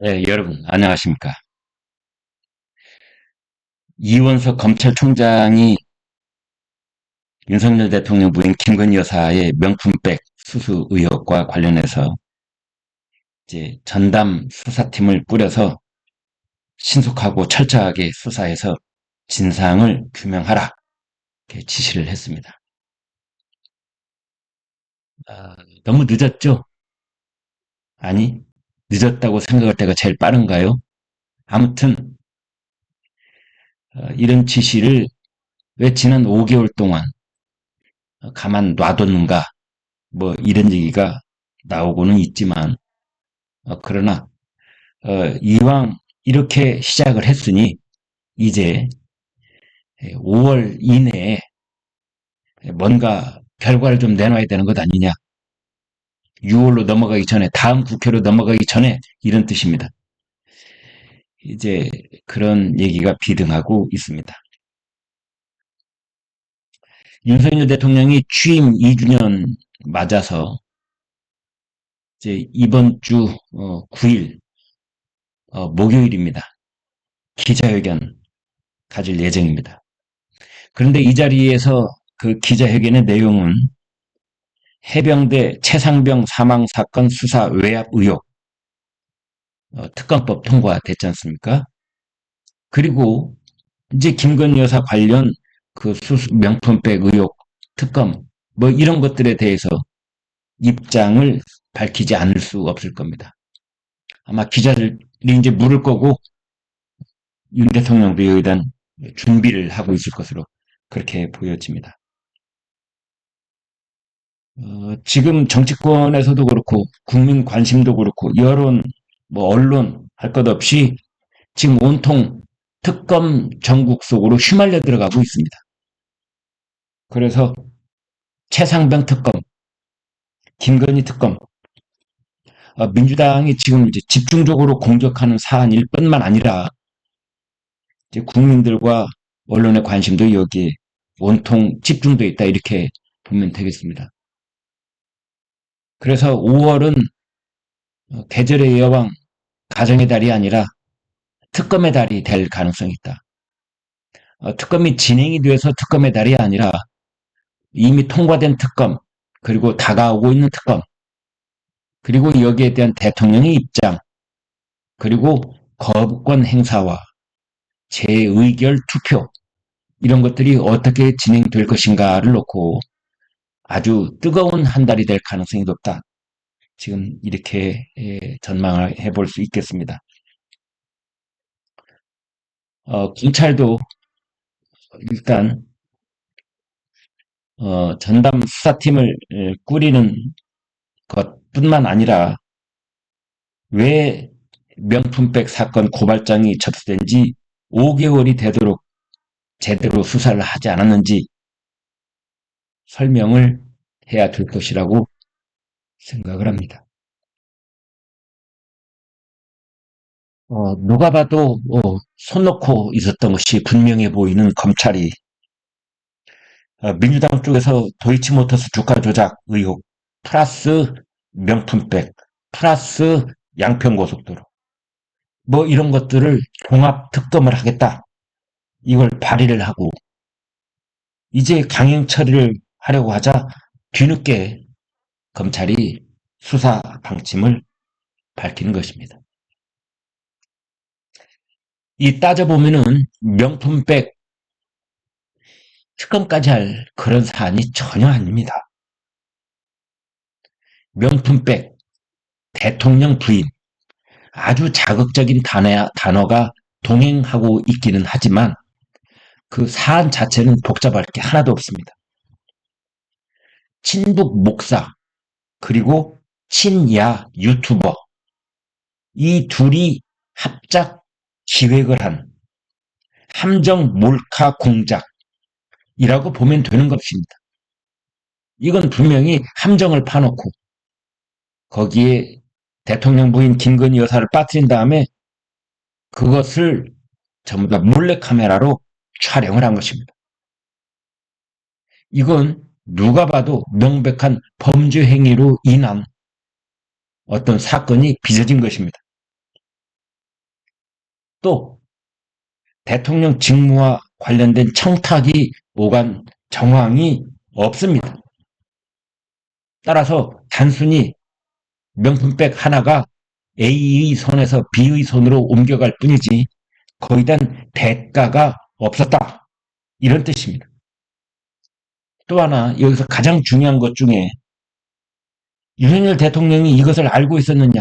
네, 여러분, 안녕하십니까. 이원석 검찰총장이 윤석열 대통령 부인 김건희 여사의 명품백 수수 의혹과 관련해서 이제 전담 수사팀을 꾸려서 신속하고 철저하게 수사해서 진상을 규명하라, 이렇게 지시를 했습니다. 아, 너무 늦었죠? 아니, 늦었다고 생각할 때가 제일 빠른가요? 아무튼, 이런 지시를 왜 지난 5개월 동안 가만 놔뒀는가, 뭐 이런 얘기가 나오고는 있지만, 그러나 이왕 이렇게 시작을 했으니 이제 5월 이내에 뭔가 결과를 좀 내놔야 되는 것 아니냐. 6월로 넘어가기 전에, 다음 국회로 넘어가기 전에, 이런 뜻입니다. 이제 그런 얘기가 비등하고 있습니다. 윤석열 대통령이 취임 2주년 맞아서 이제 이번 주 9일 목요일입니다. 기자회견 가질 예정입니다. 그런데 이 자리에서 그 기자회견의 내용은 해병대 최상병 사망 사건 수사 외압 의혹 특검법 통과됐지 않습니까? 그리고 이제 김건희 여사 관련 그 수수 명품백 의혹 특검 뭐 이런 것들에 대해서 입장을 밝히지 않을 수 없을 겁니다. 아마 기자들이 이제 물을 거고 윤 대통령도 여기에 대한 준비를 하고 있을 것으로 그렇게 보여집니다. 지금 정치권에서도 그렇고 국민 관심도 그렇고 여론, 뭐 언론 할 것 없이 지금 온통 특검 전국 속으로 휘말려 들어가고 있습니다. 그래서 최상병 특검, 김건희 특검, 민주당이 지금 이제 집중적으로 공격하는 사안일 뿐만 아니라 이제 국민들과 언론의 관심도 여기에 온통 집중돼 있다 이렇게 보면 되겠습니다. 그래서 5월은 계절의 여왕 가정의 달이 아니라 특검의 달이 될 가능성이 있다. 특검이 진행이 돼서 특검의 달이 아니라 이미 통과된 특검, 그리고 다가오고 있는 특검, 그리고 여기에 대한 대통령의 입장, 그리고 거부권 행사와 재의결 투표, 이런 것들이 어떻게 진행될 것인가를 놓고 아주 뜨거운 한 달이 될 가능성이 높다. 지금 이렇게 전망을 해볼 수 있겠습니다. 검찰도 일단 전담 수사팀을 꾸리는 것뿐만 아니라 왜 명품백 사건 고발장이 접수된 지 5개월이 되도록 제대로 수사를 하지 않았는지 설명을 해야 될 것이라고 생각을 합니다. 누가 봐도 손 놓고 있었던 것이 분명해 보이는 검찰이 민주당 쪽에서 도이치모터스 주가 조작 의혹 플러스 명품백 플러스 양평고속도로 뭐 이런 것들을 종합 특검을 하겠다. 이걸 발의를 하고 이제 강행 처리를 하려고 하자 뒤늦게 검찰이 수사 방침을 밝히는 것입니다. 이 따져보면은 명품백 특검까지 할 그런 사안이 전혀 아닙니다. 명품백, 대통령 부인, 아주 자극적인 단어가 동행하고 있기는 하지만 그 사안 자체는 복잡할 게 하나도 없습니다. 친북 목사, 그리고 친야 유튜버, 이 둘이 합작 기획을 한 함정 몰카 공작이라고 보면 되는 것입니다. 이건 분명히 함정을 파놓고 거기에 대통령 부인 김건희 여사를 빠뜨린 다음에 그것을 전부 다 몰래카메라로 촬영을 한 것입니다. 이건 누가 봐도 명백한 범죄 행위로 인한 어떤 사건이 빚어진 것입니다. 또 대통령 직무와 관련된 청탁이 오간 정황이 없습니다. 따라서 단순히 명품백 하나가 A의 손에서 B의 손으로 옮겨갈 뿐이지 거의 단 대가가 없었다. 이런 뜻입니다. 또 하나 여기서 가장 중요한 것 중에 윤석열 대통령이 이것을 알고 있었느냐,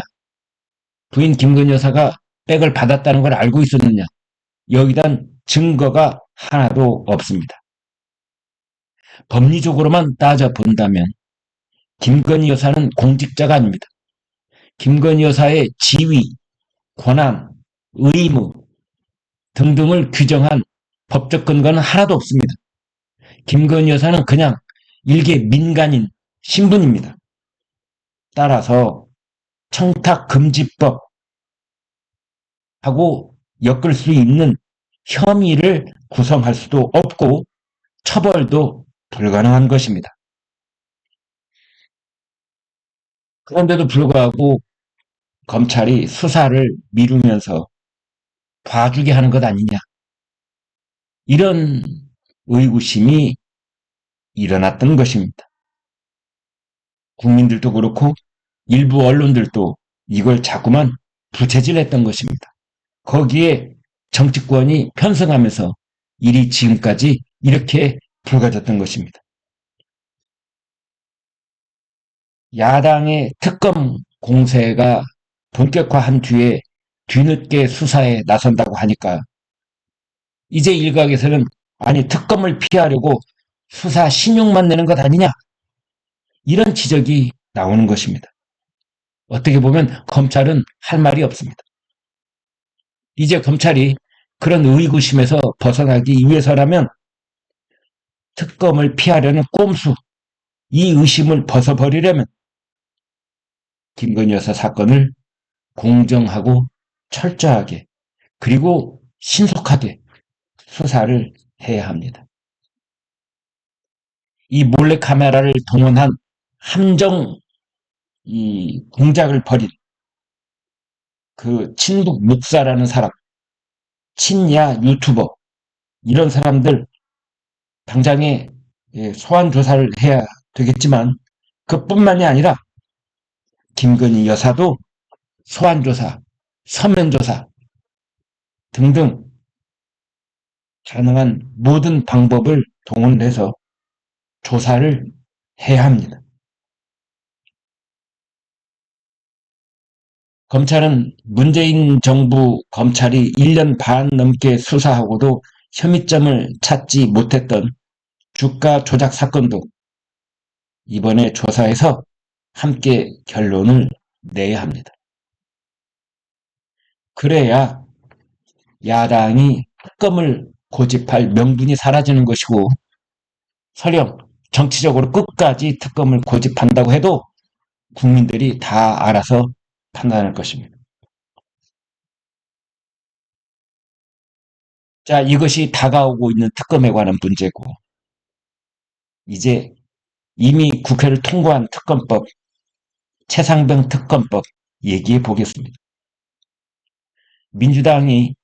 부인 김건희 여사가 백을 받았다는 걸 알고 있었느냐, 여기단 증거가 하나도 없습니다. 법리적으로만 따져본다면 김건희 여사는 공직자가 아닙니다. 김건희 여사의 지위, 권한, 의무 등등을 규정한 법적 근거는 하나도 없습니다. 김건희 여사는 그냥 일개 민간인 신분입니다. 따라서 청탁금지법하고 엮을 수 있는 혐의를 구성할 수도 없고 처벌도 불가능한 것입니다. 그런데도 불구하고 검찰이 수사를 미루면서 봐주게 하는 것 아니냐, 이런 의구심이 일어났던 것입니다. 국민들도 그렇고 일부 언론들도 이걸 자꾸만 부채질했던 것입니다. 거기에 정치권이 편승하면서 일이 지금까지 이렇게 불거졌던 것입니다. 야당의 특검 공세가 본격화한 뒤에 뒤늦게 수사에 나선다고 하니까 이제 일각에서는 아니 특검을 피하려고 수사 신용만 내는 것 아니냐, 이런 지적이 나오는 것입니다. 어떻게 보면 검찰은 할 말이 없습니다. 이제 검찰이 그런 의구심에서 벗어나기 위해서라면 특검을 피하려는 꼼수, 이 의심을 벗어버리려면 김건희 여사 사건을 공정하고 철저하게 그리고 신속하게 수사를 해야 합니다. 이 몰래카메라를 동원한 함정 이 공작을 벌인 그 친북 목사라는 사람, 친야 유튜버, 이런 사람들 당장에 소환 조사를 해야 되겠지만 그뿐만이 아니라 김건희 여사도 소환 조사, 서면 조사 등등 가능한 모든 방법을 동원해서 조사를 해야 합니다. 검찰은 문재인 정부 검찰이 1년 반 넘게 수사하고도 혐의점을 찾지 못했던 주가 조작 사건도 이번에 조사해서 함께 결론을 내야 합니다. 그래야 야당이 특검을 고집할 명분이 사라지는 것이고, 설령 정치적으로 끝까지 특검을 고집한다고 해도 국민들이 다 알아서 판단할 것입니다. 자, 이것이 다가오고 있는 특검에 관한 문제고, 이제 이미 국회를 통과한 특검법, 최상병 특검법 얘기해 보겠습니다. 민주당이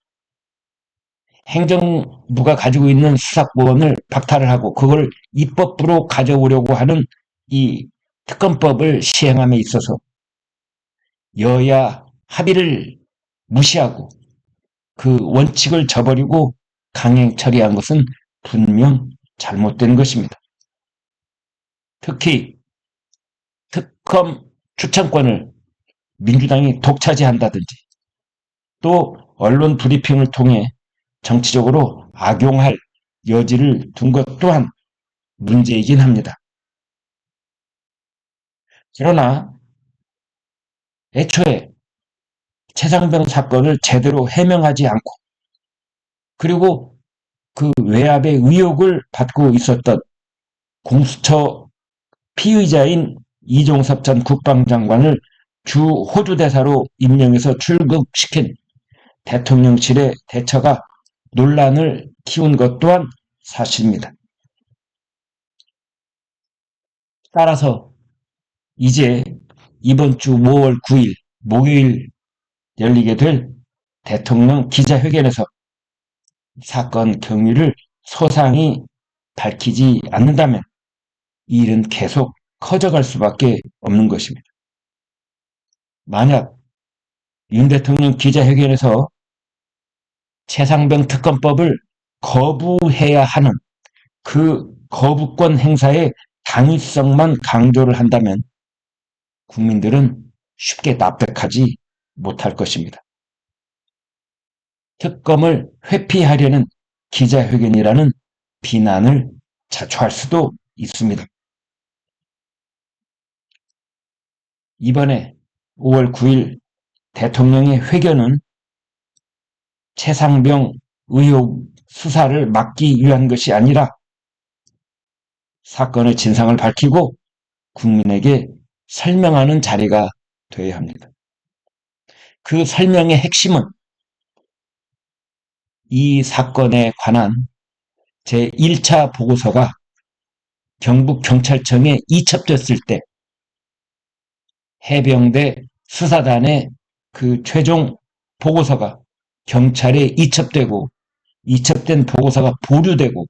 행정부가 가지고 있는 수사권을 박탈을 하고 그걸 입법부로 가져오려고 하는 이 특검법을 시행함에 있어서 여야 합의를 무시하고 그 원칙을 저버리고 강행 처리한 것은 분명 잘못된 것입니다. 특히 특검 추천권을 민주당이 독차지한다든지 또 언론 브리핑을 통해 정치적으로 악용할 여지를 둔 것 또한 문제이긴 합니다. 그러나 애초에 최상병 사건을 제대로 해명하지 않고 그리고 그 외압의 의혹을 받고 있었던 공수처 피의자인 이종섭 전 국방장관을 주 호주대사로 임명해서 출국시킨 대통령실의 대처가 논란을 키운 것 또한 사실입니다. 따라서 이제 이번 주 5월 9일 목요일 열리게 될 대통령 기자회견에서 사건 경위를 소상히 밝히지 않는다면 이 일은 계속 커져갈 수밖에 없는 것입니다. 만약 윤 대통령 기자회견에서 최상병 특검법을 거부해야 하는 그 거부권 행사의 당위성만 강조를 한다면 국민들은 쉽게 납득하지 못할 것입니다. 특검을 회피하려는 기자회견이라는 비난을 자초할 수도 있습니다. 이번에 5월 9일 대통령의 회견은 최상병 의혹 수사를 막기 위한 것이 아니라 사건의 진상을 밝히고 국민에게 설명하는 자리가 되어야 합니다. 그 설명의 핵심은 이 사건에 관한 제1차 보고서가 경북경찰청에 이첩됐을 때 해병대 수사단의 그 최종 보고서가 경찰에 이첩되고 이첩된 보고서가 보류되고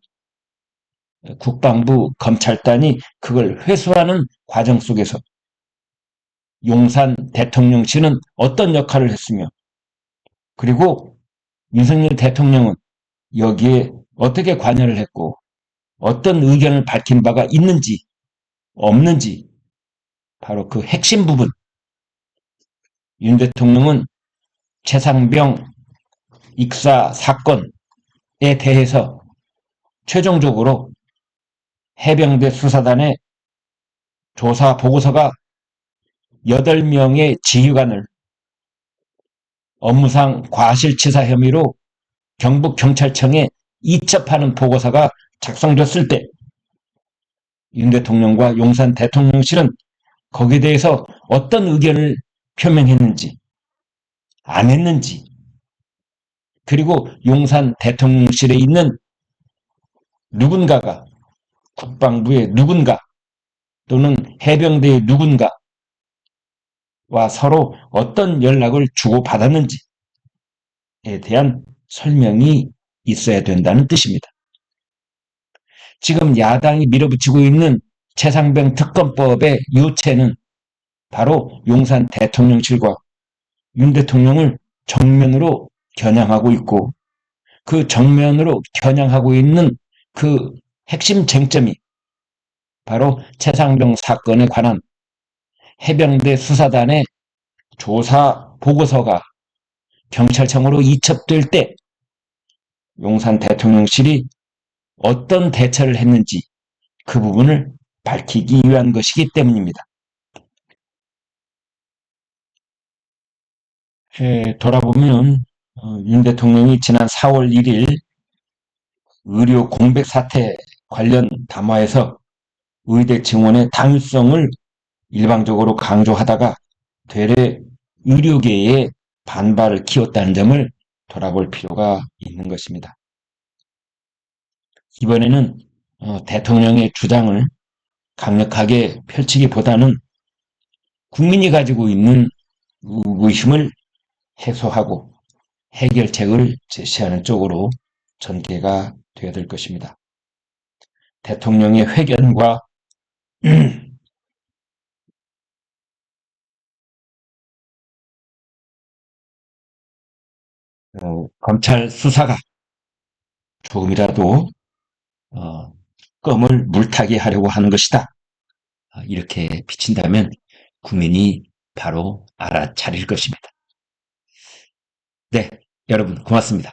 국방부 검찰단이 그걸 회수하는 과정 속에서 용산 대통령실은 어떤 역할을 했으며 그리고 윤석열 대통령은 여기에 어떻게 관여를 했고 어떤 의견을 밝힌 바가 있는지 없는지 바로 그 핵심 부분 윤 대통령은 최상병 익사 사건에 대해서 최종적으로 해병대 수사단의 조사 보고서가 8명의 지휘관을 업무상 과실치사 혐의로 경북경찰청에 이첩하는 보고서가 작성됐을 때 윤 대통령과 용산 대통령실은 거기에 대해서 어떤 의견을 표명했는지 안 했는지 그리고 용산 대통령실에 있는 누군가가 국방부의 누군가 또는 해병대의 누군가와 서로 어떤 연락을 주고받았는지에 대한 설명이 있어야 된다는 뜻입니다. 지금 야당이 밀어붙이고 있는 최상병 특검법의 요체는 바로 용산 대통령실과 윤 대통령을 정면으로 겨냥하고 있고 그 정면으로 겨냥하고 있는 그 핵심 쟁점이 바로 최상병 사건에 관한 해병대 수사단의 조사 보고서가 경찰청으로 이첩될 때 용산 대통령실이 어떤 대처를 했는지 그 부분을 밝히기 위한 것이기 때문입니다. 돌아보면 윤 대통령이 지난 4월 1일 의료 공백 사태 관련 담화에서 의대 증원의 당위성을 일방적으로 강조하다가 되레 의료계의 반발을 키웠다는 점을 돌아볼 필요가 있는 것입니다. 이번에는 대통령의 주장을 강력하게 펼치기보다는 국민이 가지고 있는 의심을 해소하고 해결책을 제시하는 쪽으로 전개가 되어야 될 것입니다. 대통령의 회견과 검찰 수사가 조금이라도 껌을 물타기 하려고 하는 것이다. 이렇게 비친다면 국민이 바로 알아차릴 것입니다. 네, 여러분 고맙습니다.